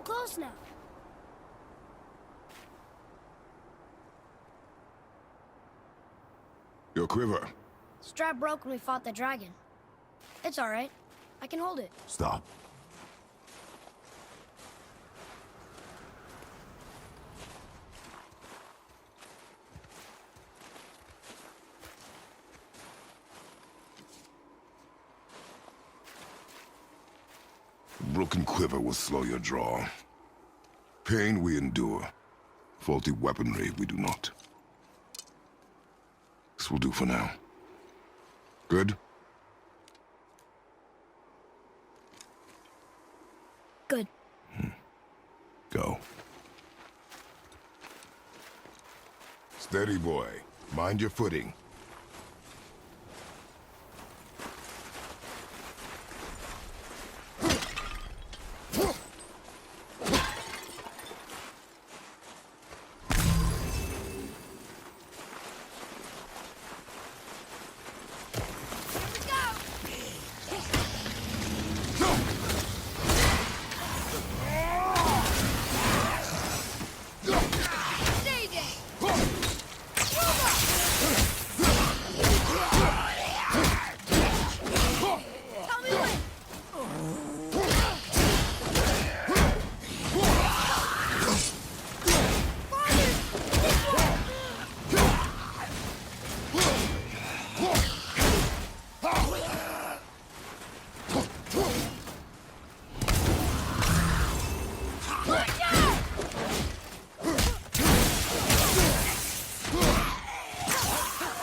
close now. Your quiver. Strap broke when we fought the dragon. It's alright. I can hold it. Stop. Broken quiver will slow your draw. Pain we endure. Faulty weaponry we do not. This will do for now. Good? Good. Go. Steady, boy. Mind your footing.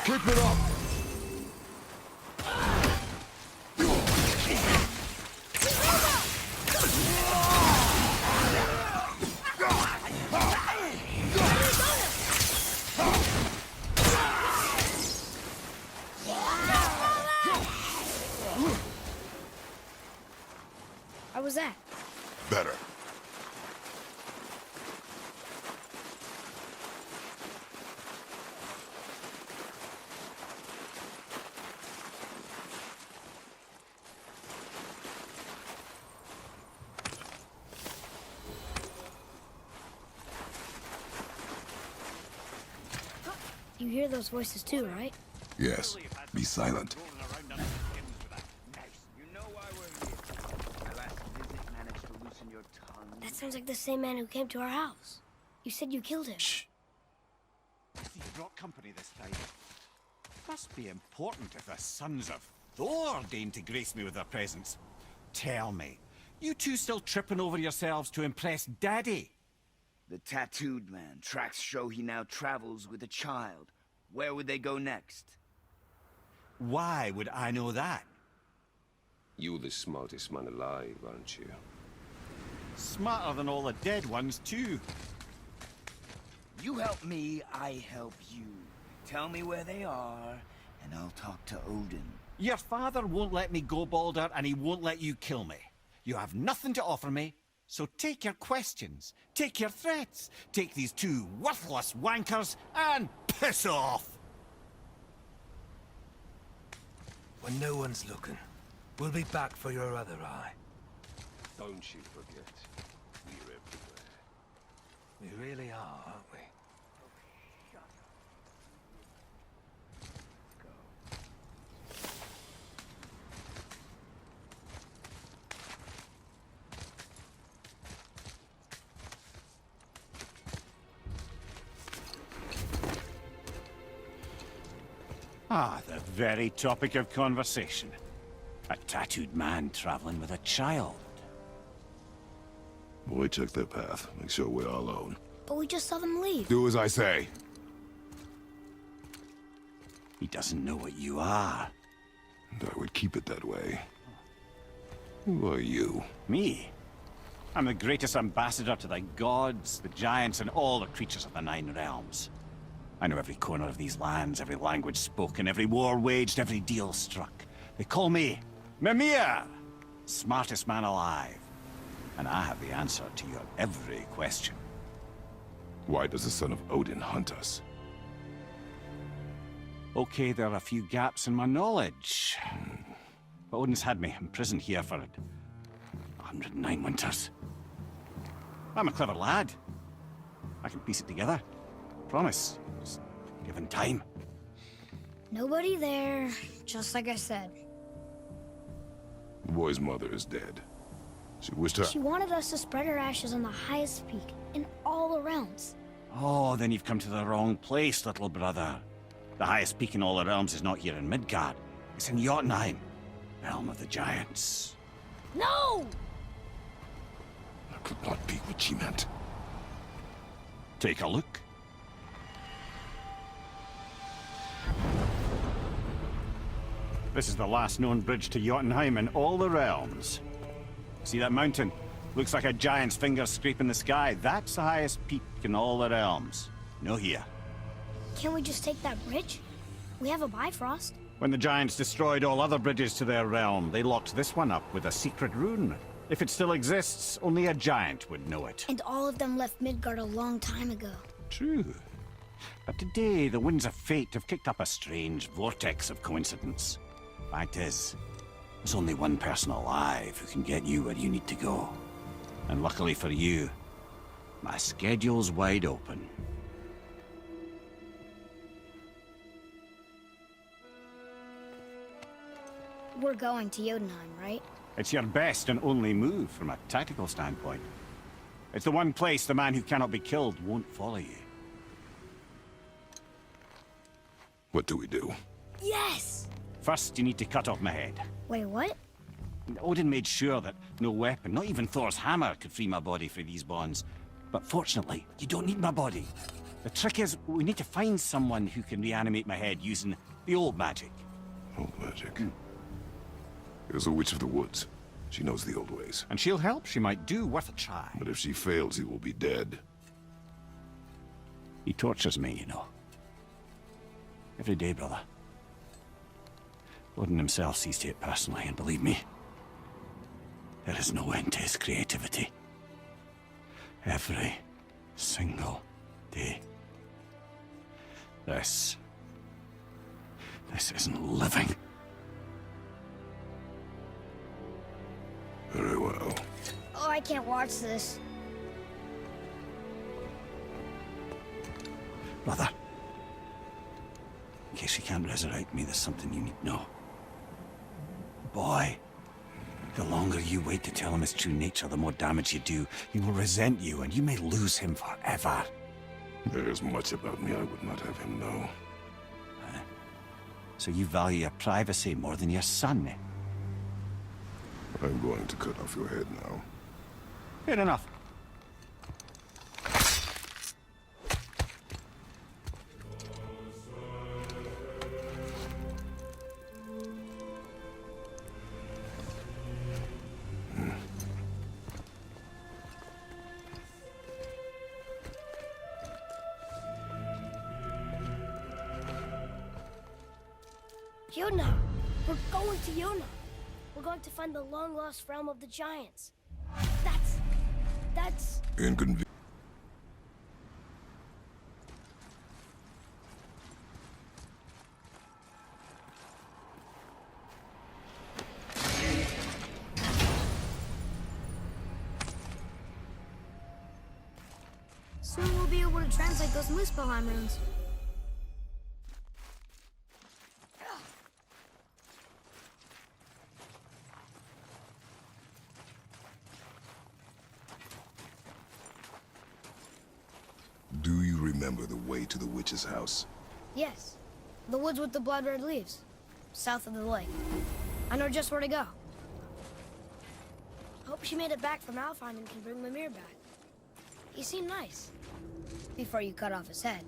Keep it up! How was that? Better. You hear those voices too, right? Yes. Be silent. That sounds like the same man who came to our house. You said you killed him. Shh. I see you brought company this time. Must be important if the sons of Thor deign to grace me with their presence. Tell me, you two still tripping over yourselves to impress Daddy? The tattooed man. Tracks show he now travels with a child. Where would they go next? Why would I know that? You're the smartest man alive, aren't you? Smarter than all the dead ones, too. You help me, I help you. Tell me where they are, and I'll talk to Odin. Your father won't let me go, Balder, and he won't let you kill me. You have nothing to offer me, so take your questions, take your threats, take these two worthless wankers, and piss off! When no one's looking, we'll be back for your other eye. Don't you forget, we're everywhere. We really are, aren't we? Ah, the very topic of conversation. A tattooed man traveling with a child. Boy, check their path. Make sure we're all alone. But we just saw them leave. Do as I say. He doesn't know what you are. And I would keep it that way. Who are you? Me? I'm the greatest ambassador to the gods, the giants, and all the creatures of the Nine Realms. I know every corner of these lands, every language spoken, every war waged, every deal struck. They call me Mimir, smartest man alive. And I have the answer to your every question. Why does the son of Odin hunt us? Okay, there are a few gaps in my knowledge. But Odin's had me imprisoned here for 109 winters. I'm a clever lad. I can piece it together. Promise. Just given time. Nobody there, just like I said. The boy's mother is dead. She wished her... She wanted us to spread her ashes on the highest peak in all the realms. Oh, then you've come to the wrong place, little brother. The highest peak in all the realms is not here in Midgard. It's in Jotunheim, realm of the giants. No! That could not be what she meant. Take a look. This is the last known bridge to Jotunheim in all the realms. See that mountain? Looks like a giant's finger scraping the sky. That's the highest peak in all the realms. No here. Can't we just take that bridge? We have a Bifrost. When the giants destroyed all other bridges to their realm, they locked this one up with a secret rune. If it still exists, only a giant would know it. And all of them left Midgard a long time ago. True. But today, the winds of fate have kicked up a strange vortex of coincidence. Fact is, there's only one person alive who can get you where you need to go. And luckily for you, my schedule's wide open. We're going to Jotunheim, right? It's your best and only move from a tactical standpoint. It's the one place the man who cannot be killed won't follow you. What do we do? Yes! First, you need to cut off my head. Wait, what? Odin made sure that no weapon, not even Thor's hammer, could free my body from these bonds. But fortunately, you don't need my body. The trick is, we need to find someone who can reanimate my head using the old magic. Old magic. There's a witch of the woods. She knows the old ways. And she'll help, she might do, worth a try. But if she fails, he will be dead. He tortures me, you know. Every day, brother. Odin himself sees to it personally, and believe me, there is no end to his creativity. Every single day. This isn't living. Very well. Oh, I can't watch this. Brother, in case you can't resurrect me, there's something you need to know. Boy, the longer you wait to tell him his true nature, the more damage you do. He will resent you, and you may lose him forever. There is much about me I would not have him know. So you value your privacy more than your son, eh? I'm going to cut off your head now. Fair enough. Jotunheim! We're going to Jotunheim! We're going to find the long-lost realm of the giants. That's... Inconvenient. Soon we'll be able to translate those Muspelheim runes. Do you remember the way to the witch's house? Yes. The woods with the blood-red leaves. South of the lake. I know just where to go. Hope she made it back from Alfheim and can bring Mimir back. He seemed nice. Before you cut off his head.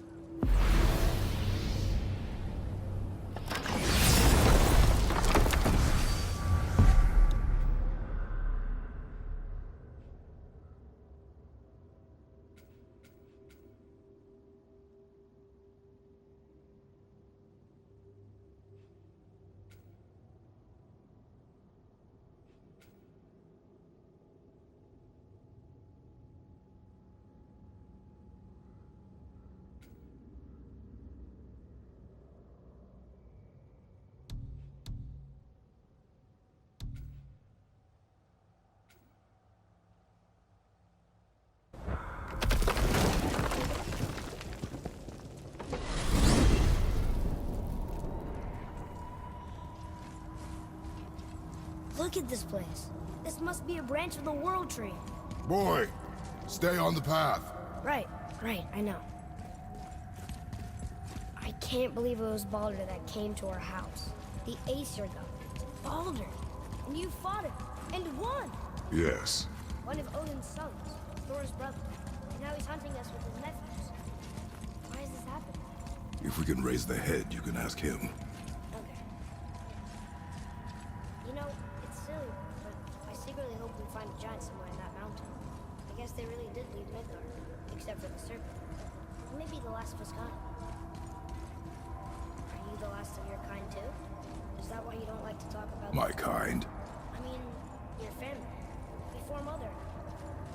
Look at this place. This must be a branch of the World Tree. Boy, stay on the path. Right, I know. I can't believe it was Baldur that came to our house. The Aesir god. Baldur. And you fought him. And won! Yes. One of Odin's sons, Thor's brother. And now he's hunting us with his nephews. Why is this happening? If we can raise the head, you can ask him. Okay. You know, it's silly, but I secretly hope we find a giant somewhere in that mountain. I guess they really did leave Midgard, except for the serpent. Maybe the last of his kind. Are you the last of your kind too? Is that why you don't like to talk about My kind. I mean, your family. Before Mother.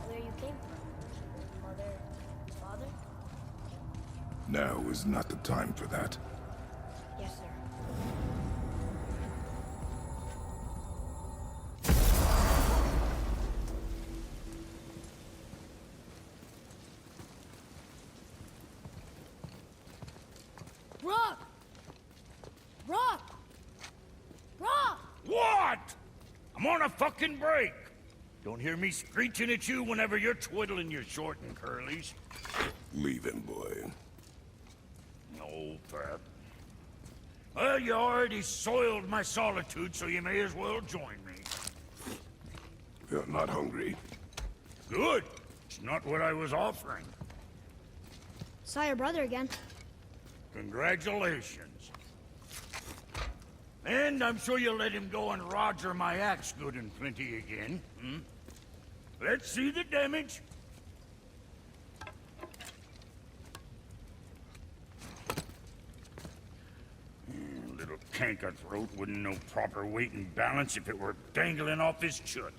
Where you came from. Mother, father? Now is not the time for that. Yes, sir. Rock! Rock! Rock! What? I'm on a fucking break. Don't hear me screeching at you whenever you're twiddling your short and curlies. Leave him, boy. No, Pep. Well, you already soiled my solitude, so you may as well join me. You're not hungry. Good. It's not what I was offering. Saw your brother again. Congratulations. And I'm sure you'll let him go and Roger my axe good and plenty again, hmm? Let's see the damage. Little canker throat wouldn't know proper weight and balance if it were dangling off his chut.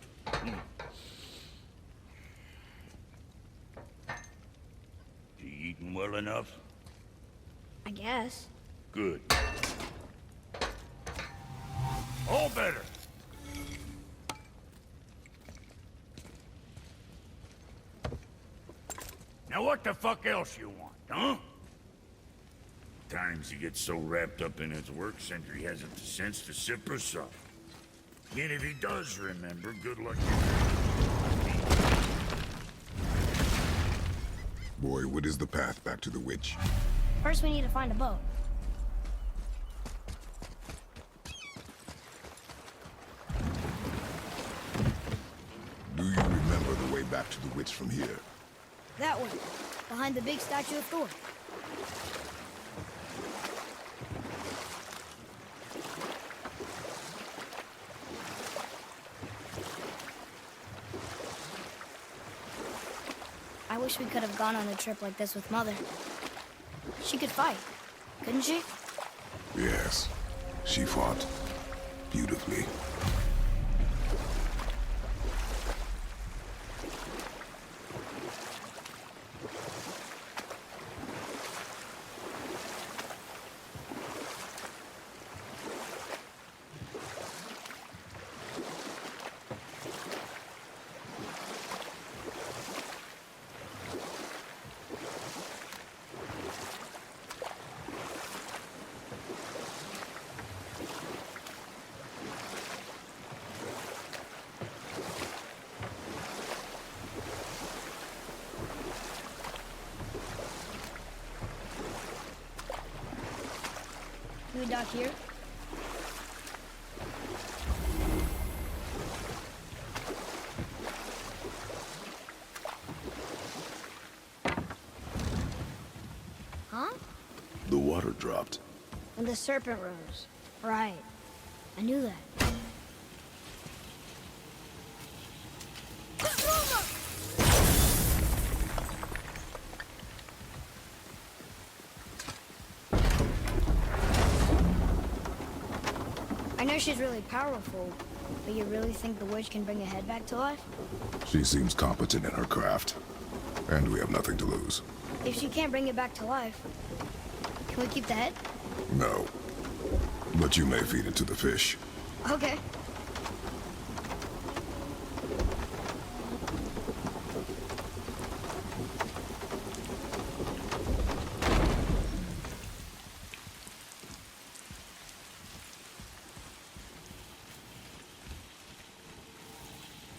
You eating well enough? I guess. Good. All better. Now what the fuck else you want, huh? Times he gets so wrapped up in his work, Sentry hasn't the sense to sip or sup. And if he does remember, good luck. Boy, what is the path back to the witch? First we need to find a boat. Do you remember the way back to the witch from here? That way. Behind the big statue of Thor. I wish we could have gone on a trip like this with Mother. She could fight, couldn't she? Yes. She fought. Beautifully. Can we dock here? Huh? The water dropped. When the serpent rose. Right. I knew that. I know she's really powerful, but you really think the witch can bring a head back to life? She seems competent in her craft. And we have nothing to lose. If she can't bring it back to life, can we keep the head? No. But you may feed it to the fish. Okay.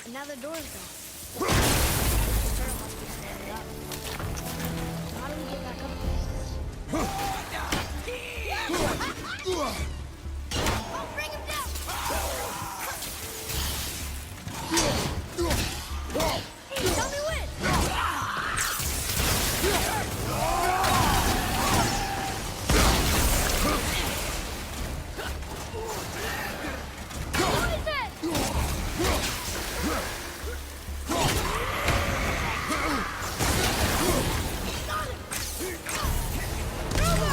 And now the door's gone. The turret must be standing up. How do we get back up there? Oh, bring him down! Hey, tell me when! What is it? Got him! Freya!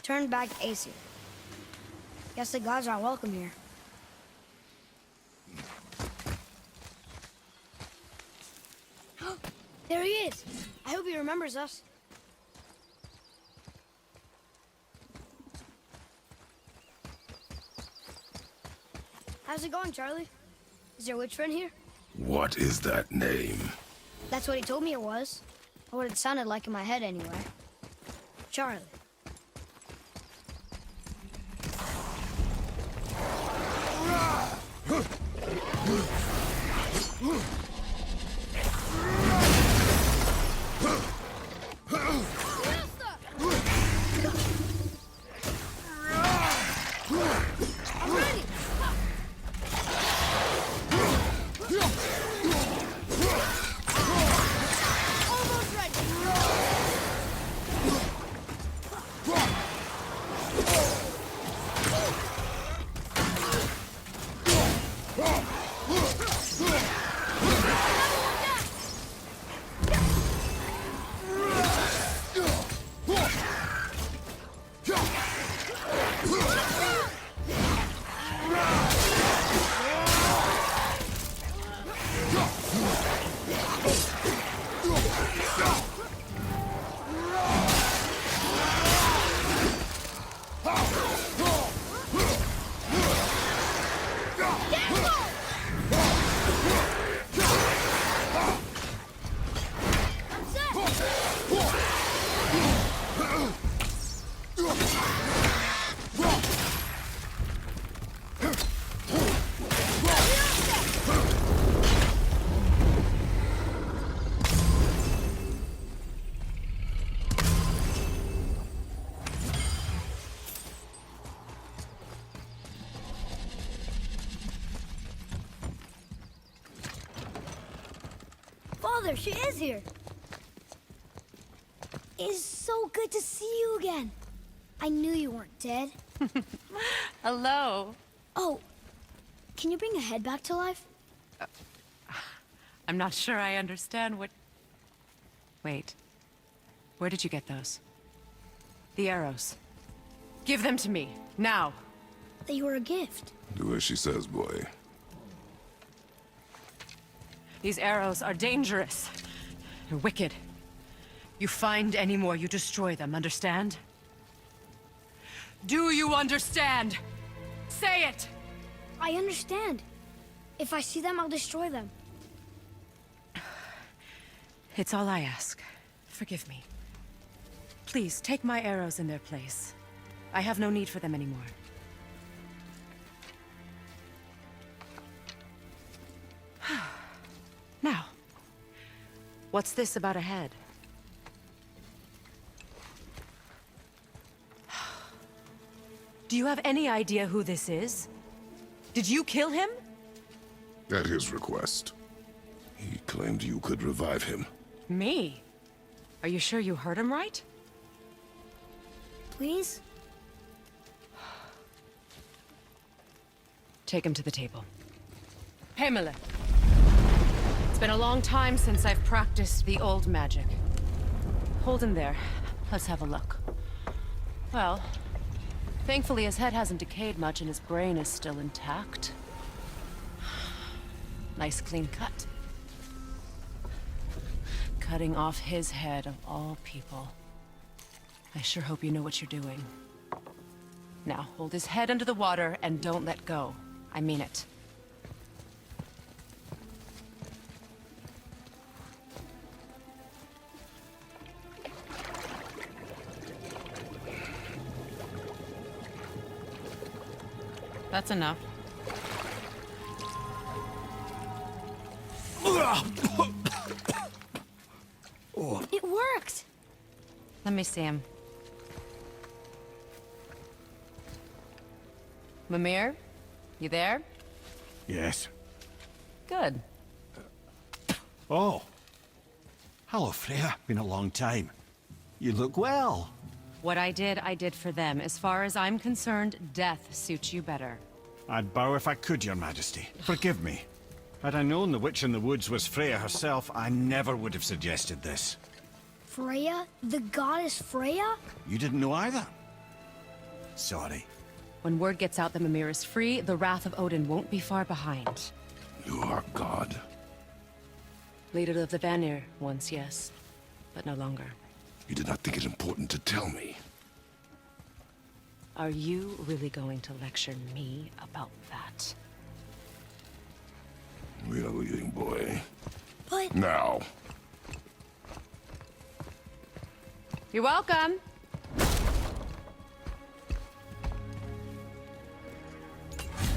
Turned back Aesir. Guess the gods aren't welcome here. There he is! I hope he remembers us. How's it going, Charlie? Is your witch friend here? What is that name? That's what he told me it was. Or what it sounded like in my head anyway. Charlie. I'm ready! Almost ready! Father, she is here. It's so good to see you again. I knew you weren't dead. Hello. Oh, can you bring a head back to life? I'm not sure I understand what... Wait. Where did you get those? The arrows. Give them to me, now. They were a gift. Do as she says, boy. These arrows are dangerous. They're wicked. You find any more, you destroy them, understand? Do you understand? Say it! I understand. If I see them, I'll destroy them. It's all I ask. Forgive me. Please, take my arrows in their place. I have no need for them anymore. Now, what's this about a head? Do you have any idea who this is? Did you kill him? At his request. He claimed you could revive him. Me? Are you sure you heard him right? Please? Take him to the table. Pamela. It's been a long time since I've practiced the old magic. Hold him there. Let's have a look. Well, thankfully his head hasn't decayed much and his brain is still intact. Nice clean cut. Cutting off his head of all people. I sure hope you know what you're doing. Now, hold his head under the water and don't let go. I mean it. That's enough. It worked! Let me see him. Mimir? You there? Yes. Good. Oh. Hello, Freya. Been a long time. You look well. What I did for them. As far as I'm concerned, death suits you better. I'd bow if I could, Your Majesty. Forgive me. Had I known the witch in the woods was Freya herself, I never would have suggested this. Freya? The goddess Freya? You didn't know either? Sorry. When word gets out that Mimir is free, the wrath of Odin won't be far behind. You are God. Leader of the Vanir, once yes, but no longer. You did not think it important to tell me. Are you really going to lecture me about that? We are leaving, boy. But... Now. You're welcome.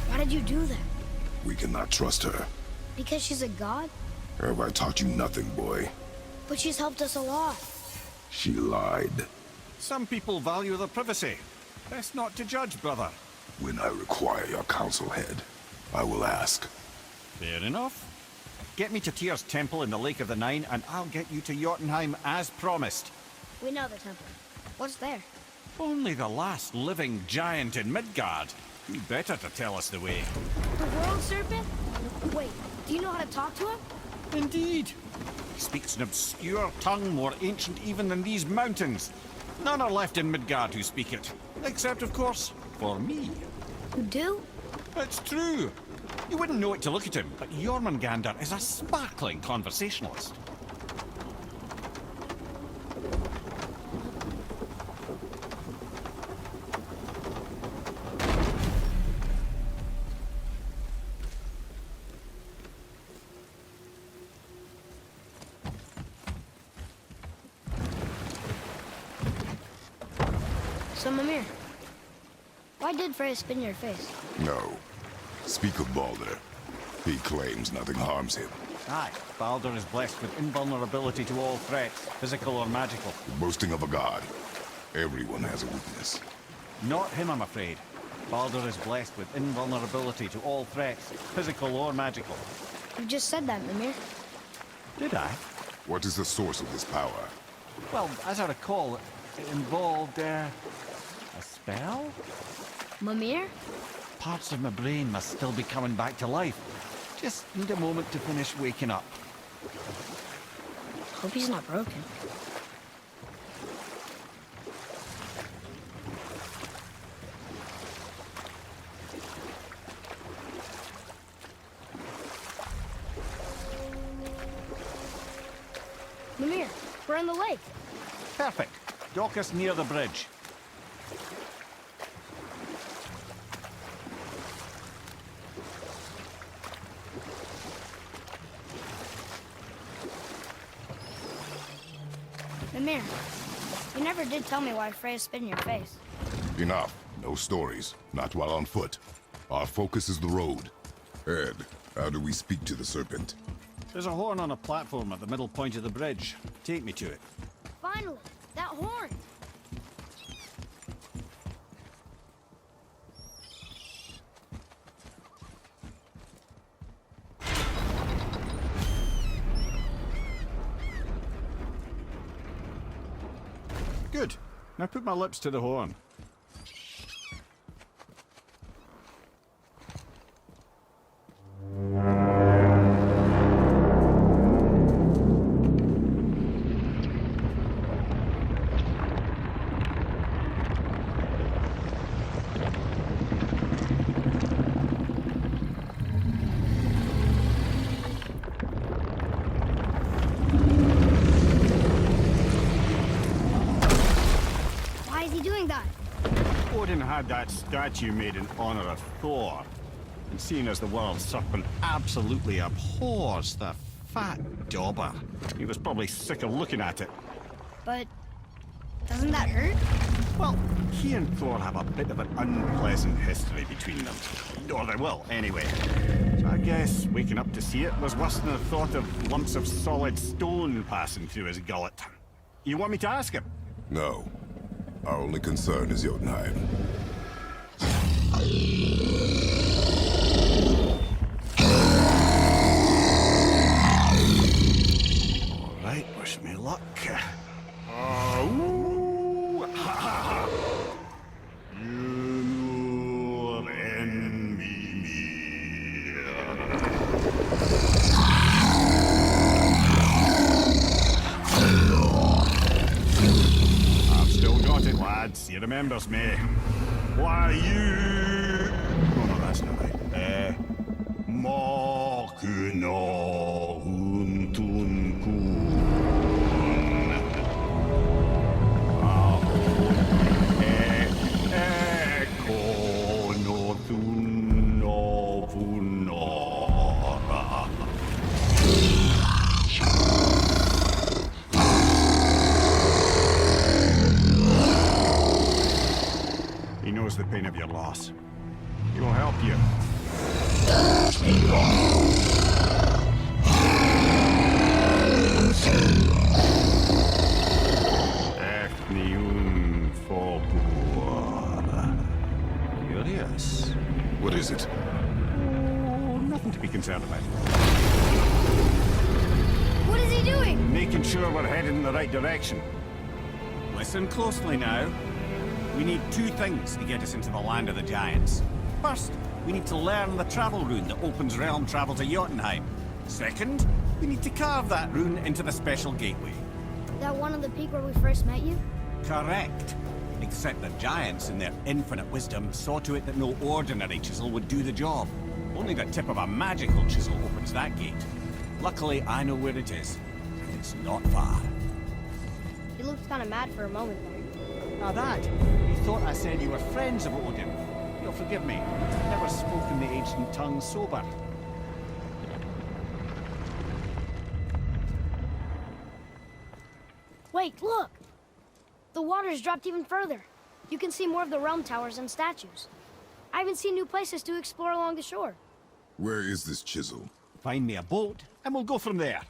Why did you do that? We cannot trust her. Because she's a god? Have I taught you nothing, boy? But she's helped us a lot. She lied. Some people value their privacy. Best not to judge, brother. When I require your council head, I will ask. Fair enough. Get me to Tyr's temple in the Lake of the Nine, and I'll get you to Jotunheim as promised. We know the temple. What's there? Only the last living giant in Midgard. Who better to tell us the way? The World Serpent? Wait, do you know how to talk to him? Indeed. He speaks an obscure tongue more ancient even than these mountains. None are left in Midgard who speak it. Except, of course, for me. You do? It's true. You wouldn't know it to look at him, but Jormungandr is a sparkling conversationalist. So, Mimir, why did Freya spin your face? No. Speak of Baldur. He claims nothing harms him. Aye, Baldur is blessed with invulnerability to all threats, physical or magical. The boasting of a god. Everyone has a weakness. Not him, I'm afraid. Baldur is blessed with invulnerability to all threats, physical or magical. You just said that, Mimir. Did I? What is the source of this power? Well, as I recall, it involved, a spell? Mimir? Parts of my brain must still be coming back to life. Just need a moment to finish waking up. Hope he's not broken. Mimir, we're in the lake. Perfect. Dock us near the bridge. Mimir, you never did tell me why Freya spit in your face. Enough. No stories. Not while on foot. Our focus is the road. Ed, how do we speak to the serpent? There's a horn on a platform at the middle point of the bridge. Take me to it. Finally, that horn. Good. Now put my lips to the horn. Why is he doing that? Odin had that statue made in honor of Thor. And seeing as the World Serpent absolutely abhors the fat dauber, he was probably sick of looking at it. But doesn't that hurt? Well, he and Thor have a bit of an unpleasant history between them. Or they will, anyway. So I guess waking up to see it was worse than the thought of lumps of solid stone passing through his gullet. You want me to ask him? No. Our only concern is Jotunheim. All right, wish me luck. Ooh, ha, ha, ha. You're in Mimir. I've still got it, lads. He remembers me. Why, you... Oh, no, that's not right. Makuna huntun kun. He knows the pain of your loss. He will help you. Curious. What is it? Oh, nothing to be concerned about. What is he doing? Making sure we're headed in the right direction. Listen closely now. We need two things to get us into the land of the giants. First, we need to learn the travel rune that opens realm travel to Jotunheim. Second, we need to carve that rune into the special gateway. That one on the peak where we first met you? Correct. Except the giants, in their infinite wisdom, saw to it that no ordinary chisel would do the job. Only the tip of a magical chisel opens that gate. Luckily, I know where it is, and it's not far. He looked kind of mad for a moment there. Now that, you thought I said you were friends of Odin. You'll forgive me. I've never spoken the ancient tongue sober. Wait, look! The water's dropped even further. You can see more of the realm towers and statues. I even see new places to explore along the shore. Where is this chisel? Find me a boat, and we'll go from there.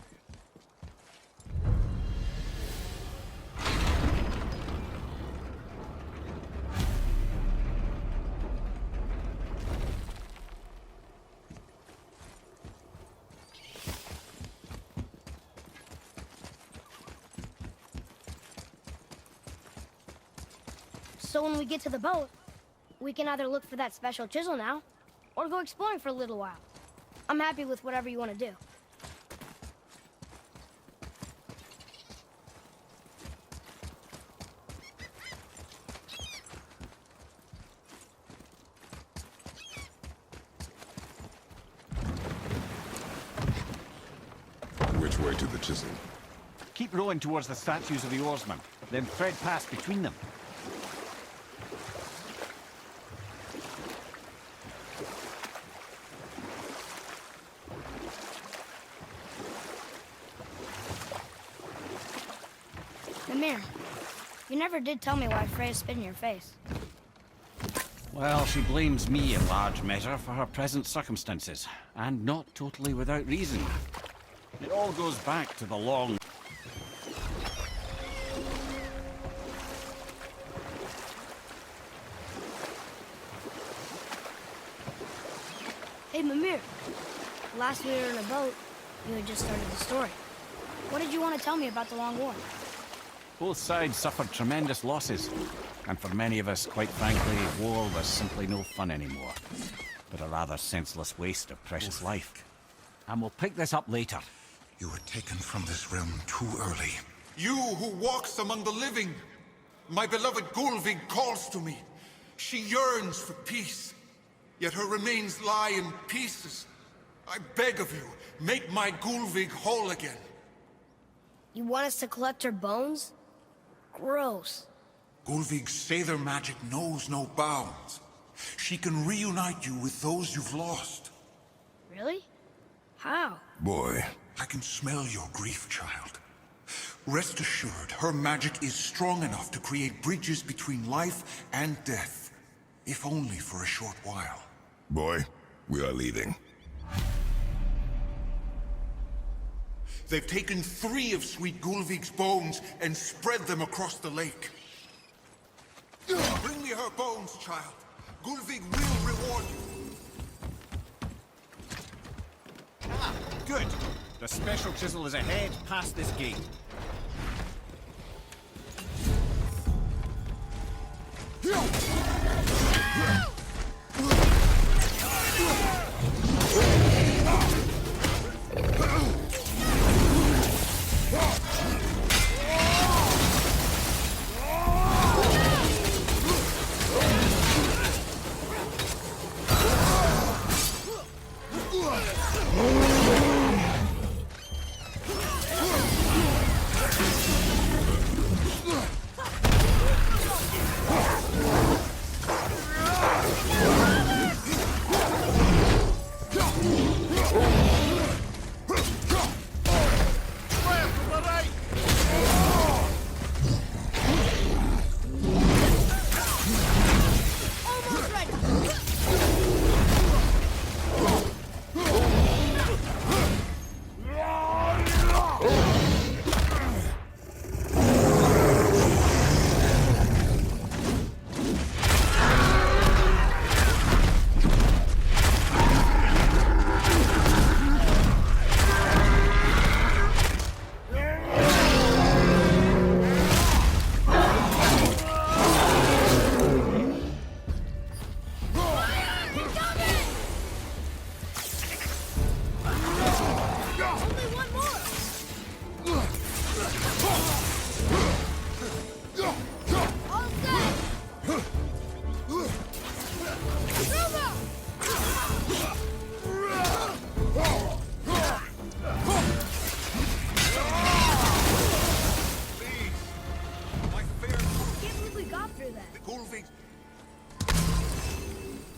So when we get to the boat, we can either look for that special chisel now, or go exploring for a little while. I'm happy with whatever you want to do. Which way to the chisel? Keep rowing towards the statues of the oarsmen, then thread past between them. Mimir, you never did tell me why Freya spit in your face. Well, she blames me in large measure for her present circumstances, and not totally without reason. It all goes back to the long... Hey, Mimir. Last we were in a boat, you had just started the story. What did you want to tell me about the Long War? Both sides suffered tremendous losses, and for many of us, quite frankly, war was simply no fun anymore, but a rather senseless waste of precious life. And we'll pick this up later. You were taken from this realm too early. You who walks among the living! My beloved Gulvig calls to me. She yearns for peace, yet her remains lie in pieces. I beg of you, make my Gulvig whole again. You want us to collect her bones? Gross. Gulvig's Seither magic knows no bounds. She can reunite you with those you've lost. Really? How? Boy. I can smell your grief, child. Rest assured, her magic is strong enough to create bridges between life and death. If only for a short while. Boy, we are leaving. They've taken 3 of Sweet Gulvig's bones and spread them across the lake. Bring me her bones, child. Gulvig will reward you. Ah, good. The special chisel is ahead, past this gate.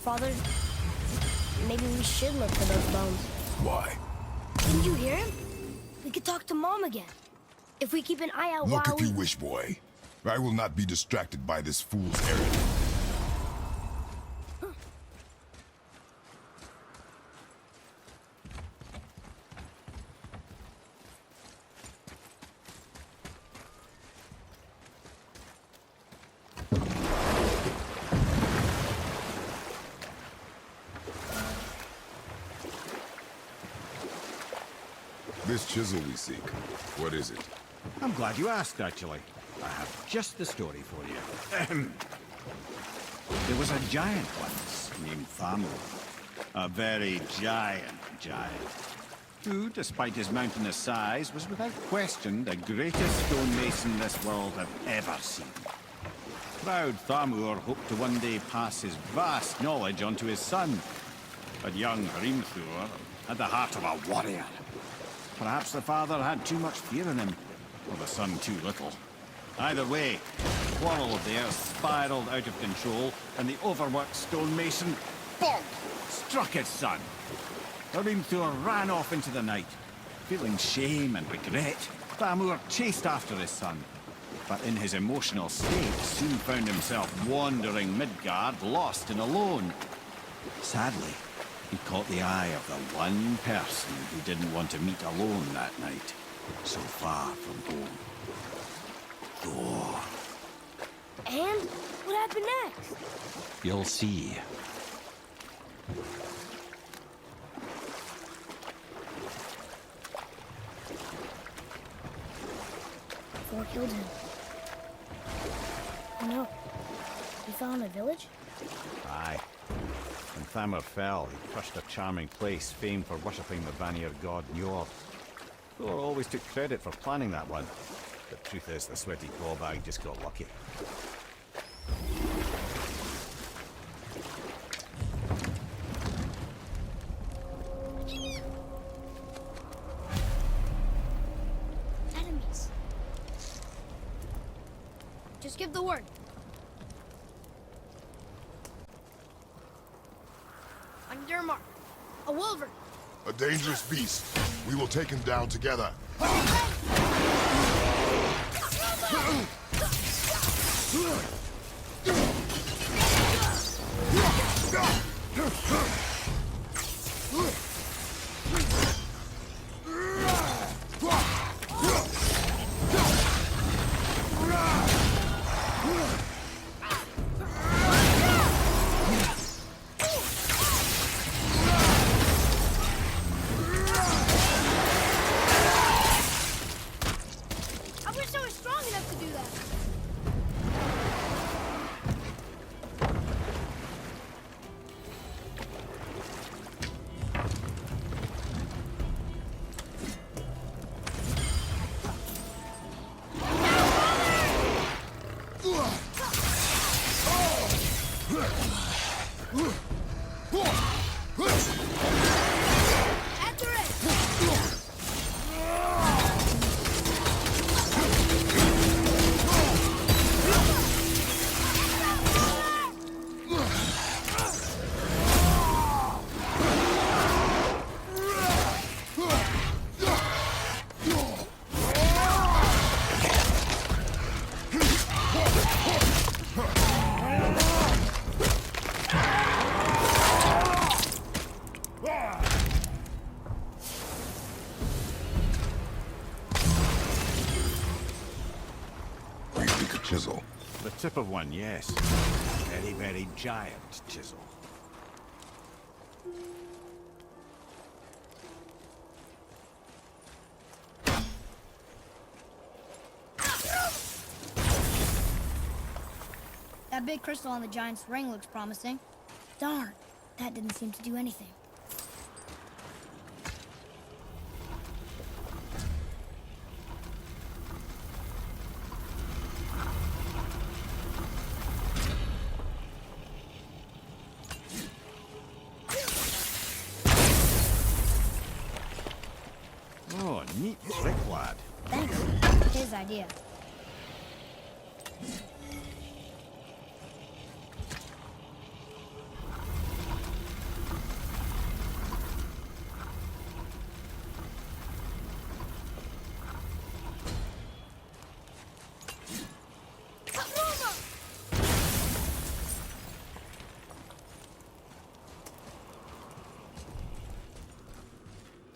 Father, maybe we should look for those bones. Why? Didn't you hear him? We could talk to Mom again. If we keep an eye out Look while if you wish, boy. I will not be distracted by this fool's errand. This chisel we seek, what is it? I'm glad you asked, actually. I have just the story for you. There was a giant once, named Thamur. A very giant, who, despite his mountainous size, was without question the greatest stonemason this world had ever seen. Proud Thamur hoped to one day pass his vast knowledge on to his son. But young Hrimthur had the heart of a warrior. Perhaps the father had too much fear in him, or the son too little. Either way, the quarrel of theirs spiraled out of control, and the overworked stonemason, bonk, struck his son. Hrimthur ran off into the night. Feeling shame and regret, Thamur chased after his son. But in his emotional state, soon found himself wandering Midgard, lost and alone. Sadly, he caught the eye of the one person who didn't want to meet alone that night, so far from home. Thor. And what happened next? You'll see. Thor killed him. No. You fell in a village? Aye. When Thamur fell, he crushed a charming place famed for worshipping the Vanir god Njord. Thor always took credit for planning that one. The truth is, the sweaty clawbag just got lucky. Enemies. Just give the word. On your mark. A wolverine. A dangerous beast. We will take him down together. I wish I was strong enough to do that. After it! We seek a chisel. The tip of one, yes. Very, very giant chisel. That big crystal on the giant's ring looks promising. Darn, that didn't seem to do anything. Oh, neat trick, lad. Thanks. His idea.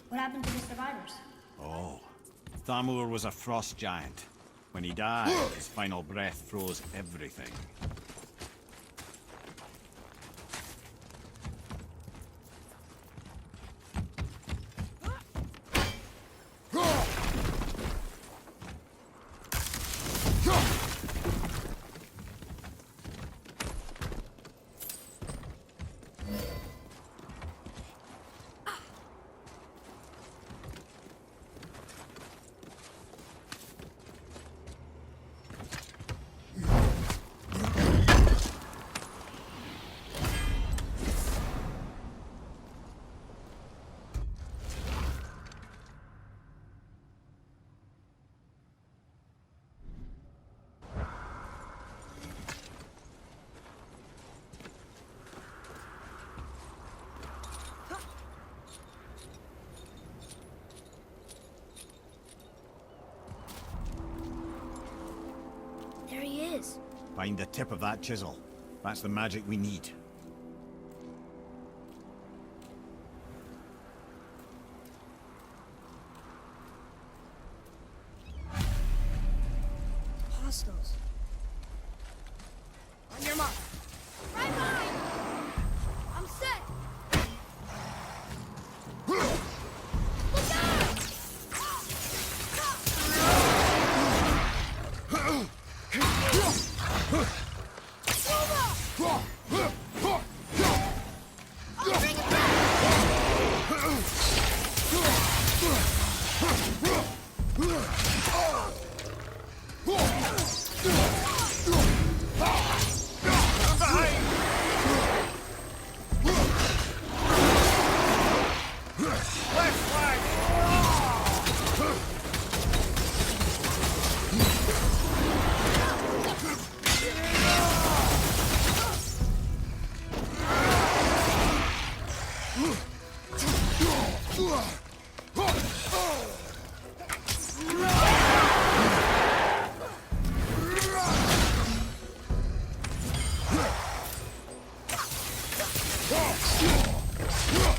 What happened to the survivors? Oh. Thamur was a frost giant. When he died, his final breath froze everything. There he is. Find the tip of that chisel. That's the magic we need. Hostiles. On your mark. Right behind! I'm set! Look out! Huh?